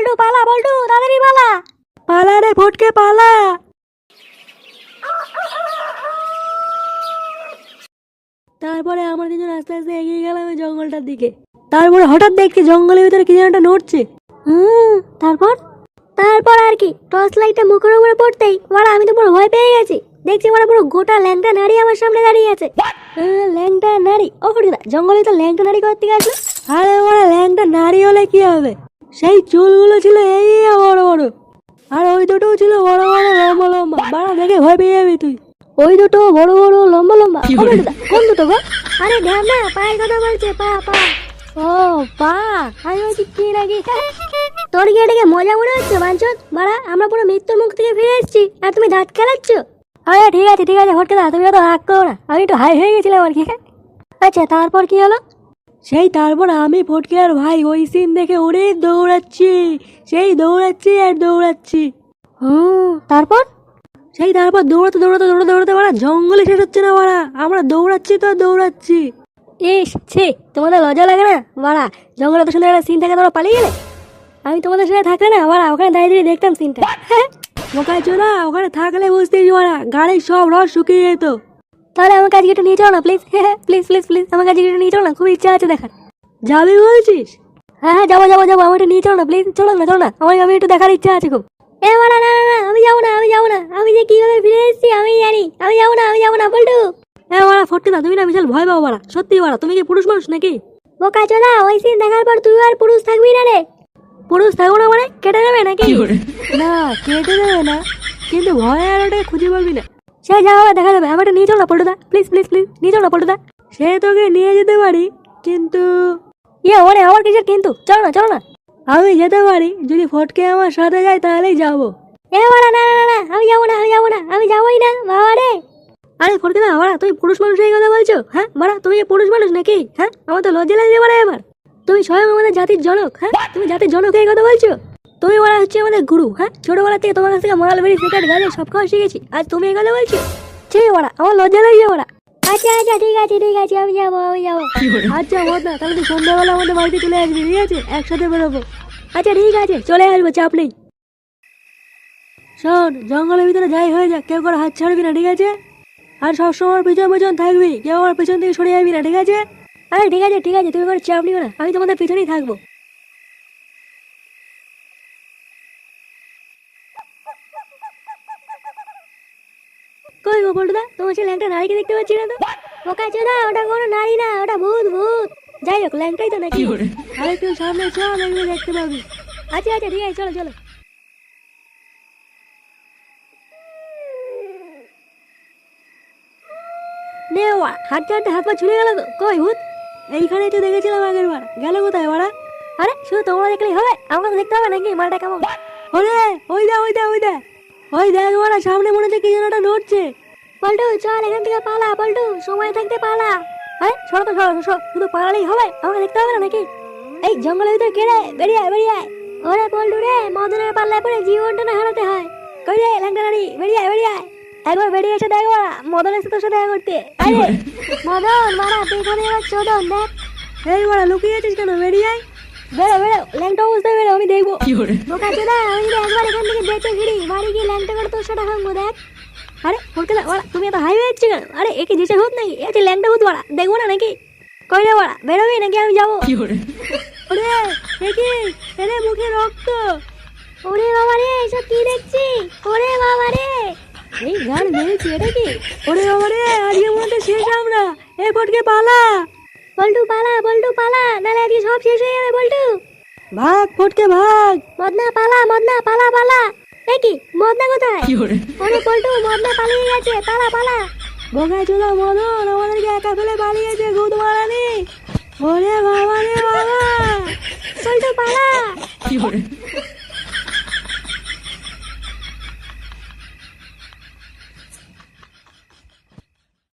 বল্টু পালা, বল্টু তাড়াতাড়ি পালা। পালা রে ফটকে পালা। তারপরে আমরা তিনজন আস্তে আস্তে এগিয়ে গেলাম ওই জঙ্গলটার দিকে। তারপরে হঠাৎ দেখছি জঙ্গলের ভিতরে কি যেন একটা নড়ছে। তারপর তারপর আর কি, টর্চ লাইটটা মুখের উপরে পড়তেই ওরা আমি তো পুরো ভয় পেয়ে গেছি। দেখছি ওরা পুরো গোটা ল্যাংটা নাড়ি আমার সামনে দাঁড়িয়ে আছে। ল্যাংটা নাড়ি? ও ফটিদা, জঙ্গলে তো ল্যাংটা নাড়ি করতে আসলো? আরে ওরা ল্যাংটা নাড়ি হলে কি হবে, সেই চুলগুলো ছিল এই বড় বড়, আর ওই দুটো ছিল বড় বড় লম্বা লম্বা। বাড়া দেখে ভয় পেয়ে যাবি তুই। ওই দুটো বড় বড় লম্বা লম্বা? কোন দুটো গো? আরে ধ্যান না, পায়ের কথা বলছে, পা পা। ও পা, আমি বলছি কি নাকি। তোর কি এটাকে মজা মনে হচ্ছে বাঞ্চত? মারা আমরা পুরো মৃত্যুর মুখ থেকে ফিরে এসেছি আর তুমি দাঁত খেলাচ্ছ। আরে ঠিক আছে ফটকেদা, তুমি অত রাগ করো না, আমি একটু হাই হয়ে গেছিলাম আর কি। আচ্ছা তারপর কি হলো? সেই তারপর আমি ফটকে আর ভাই ওই সিন দেখে অনেক দৌড়াচ্ছি, সেই দৌড়াচ্ছি আর দৌড়াচ্ছি। তারপর সেই তারপর দৌড়াতে দৌড়াতে দৌড়াতে দৌড়াতে মারা জঙ্গলে শেষ হচ্ছে না মারা, আমরা দৌড়াচ্ছি তো দৌড়াচ্ছি। ইস ছি, তোমাদের লজ্জা লাগে না বাড়া? জঙ্গলে তো সুন্দর একটা সিন থেকে তোমরা পালিয়ে গেলে। আমি তোমাদের সাথে থাকলে না বাড়া ওখানে দাঁড়িয়ে দাঁড়িয়ে দেখতাম সিনটা। ওখানে চোরা, ওখানে থাকলে বুঝতেই মারা গাড়ির সব রস শুকিয়ে যেত। তাহলে আমার কাছে একটু নিয়ে চলো না প্লিজ, প্লিজ প্লিজ প্লিজ আমার কাছে একটু নিয়ে চলো না, খুব ইচ্ছা আছে দেখার। যাবি বলছিস? হ্যাঁ যাবো যাবো যাবো, আমার একটু নিয়ে চলো না প্লিজ, চলো না আমি একটু দেখার ইচ্ছা আছে খুব। এ বাড়া না না না, আমি যাবো না আমি যে কিভাবে ফিরে এসেছি আমি জানি, আমি যাবো না বল্টু। হ্যাঁ মারা ফটকেদা, তুমি না বিশাল ভয় পাও মারা, সত্যি মারা, তুমি কি পুরুষ মানুষ নাকি? বোকা চোদা, ওই সিন দেখার পর তুই আর পুরুষ থাকবি না রে। পুরুষ থাকবো না মানে কেটে যাবে নাকি? না কেটে যাবে না, কিন্তু ভয় আর ওটাকে খুঁজে পাবি না। সে যা হবে দেখা যাবে, আমাকে নিয়ে চল না পল্টুদা, প্লিজ প্লিজ প্লিজ নিয়ে চল না পল্টুদা। সে তোকে নিয়ে যেতে পারি, কিন্তু ওরে আমার কিসের কিন্তু? চলো না আমি যেতে পারি, যদি ফটকে আমার সাথে যায় তাহলেই যাবো। এ বাড়া না না না, আমি যাবো না, আমি যাবোই না বাবা রে। আরে ফটকে না বাড়া, তুমি পুরুষ মানুষ এই কথা বলছো? হ্যাঁ বাড়া, তুমি কি পুরুষ মানুষ নাকি? হ্যাঁ, আমার তো লজ্জা লাগছে বাড়া এবার। তুমি স্বয়ং আমাদের জাতির জনক, হ্যাঁ তুমি জাতির জনক এই কথা বলছো? তুমি বাড়া হচ্ছে আমাদের গুরু, হ্যাঁ ছোটবেলা থেকে তোমার কাছ থেকে মাল বেরি সিগারেট গাঁজা সব খাওয়া শিখেছি, আজ তুমি এই কথা বলছো? ঠিক বাড়া, আমার লজ্জা লাগছে বাড়া। আচ্ছা ঠিক আছে আমি যাবো। আচ্ছা বল না, তাহলে তুই সন্ধ্যাবেলা আমাদের বাড়িতে চলে আসবি, ঠিক আছে? একসাথে বেরোবো। আচ্ছা ঠিক আছে, চলে আসবো, চাপ নেই। শোন, জঙ্গলের ভিতরে যাই হয়ে যাক কেউ করে হাত ছাড়বি না, ঠিক আছে? আর সবসময় পিছন থাকবি, কেউ আমার পিছন থেকে সরে যাবি না, ঠিক আছে? আরে ঠিক আছে তুমি কোনো চাপ নিও না, আমি তোমাদের পিছনেই থাকবো। কই গো বলদা, তোমার ছেলে একটা নারীকে দেখতে পাচ্ছি না তো? ওকা চোদা, ওটা কোনো নারী না, ওটা ভূত। যাই হোক, ল্যাংটাই তো নাকি? আরে তুই সামনে চল, দেখবি দেখতে পাবি। আচ্ছা ঠিক আছে, চলো। নে ওয়া, হাঁটতে হাত পা ছুলে গেল তো, কই ভূত? এইখানেই তো দেখেছিলাম আগের বার, গেল কোথায় ওরা? আরে শুধু তোমরা দেখলেই হবে, আমাকে তো দেখতে হবে নাকি মালটা কেমন? ওরে ওই দেখ ওরা সামনে মনে হচ্ছে কি যেন একটা নড়ছে। পল্টু চল এখান থেকে পালা, পল্টু সময় থাকতে পালা। আরে সরো, শুধু পালালেই হবে, আমাকে দেখতে হবে না নাকি? এই জঙ্গলের ভিতরে কে রে? বেরিয়ে আয়। ওরে পল্টু রে, মদনের পাল্লায় পরে জীবনটা না হারাতে হয়। কই রে ল্যাংটা নারী, বেরিয়ে আয়। একবার বেরিয়ে এসে দেখ ওরা মদন এসে তোর সাথে দেখা করতে। আরে মদন মারা, তুই এখানে এবার চোদন দেখ। এই মারা, লুকিয়ে আছিস কেন? বেরিয়ে আয়। বেরো ল্যাংটা অবস্থায় বেরো, আমি দেখবো। বোকা চোদা, আমি যদি একবার এখান থেকে বেঁচে ফিরি, বাড়ি গিয়ে ল্যাংটা করে তোর সাথে ভাঙবো দেখ। আরে ফটকেদা ওরা, তুমি এত হাই হয়ে যাচ্ছ কেন? আরে একে যেসে ভূত নাকি? এ হচ্ছে ল্যাংটা ভূত বাড়া, দেখবো না নাকি? কই রে বাড়া, বেরোবি নাকি আমি যাবো? ওরে দেখি, এরে মুখে রক্ত। ওরে বাবা রে, এসব কি দেখছি? ওরে বাবা রে, এই গান বেরিয়েছি, এটা কি? ওরে বাবা রে, আজকে মনে শেষ আমরা। এ ফটকে পালা। বল্টু পালা, নাহলে আজকে সব শেষ হয়ে যাবে বল্টু। ভাগ ফটকে ভাগ। মদনা পালা। এ কি মদনা কোথায়? ওরে বল্টু, মদনা পালিয়ে গেছে, পালা। বোকা চোদা মদন আমাদেরকে একা ফেলে পালিয়েছে, ভূত মারানি। ওরে বাবা রে বাবা, বল্টু পালা।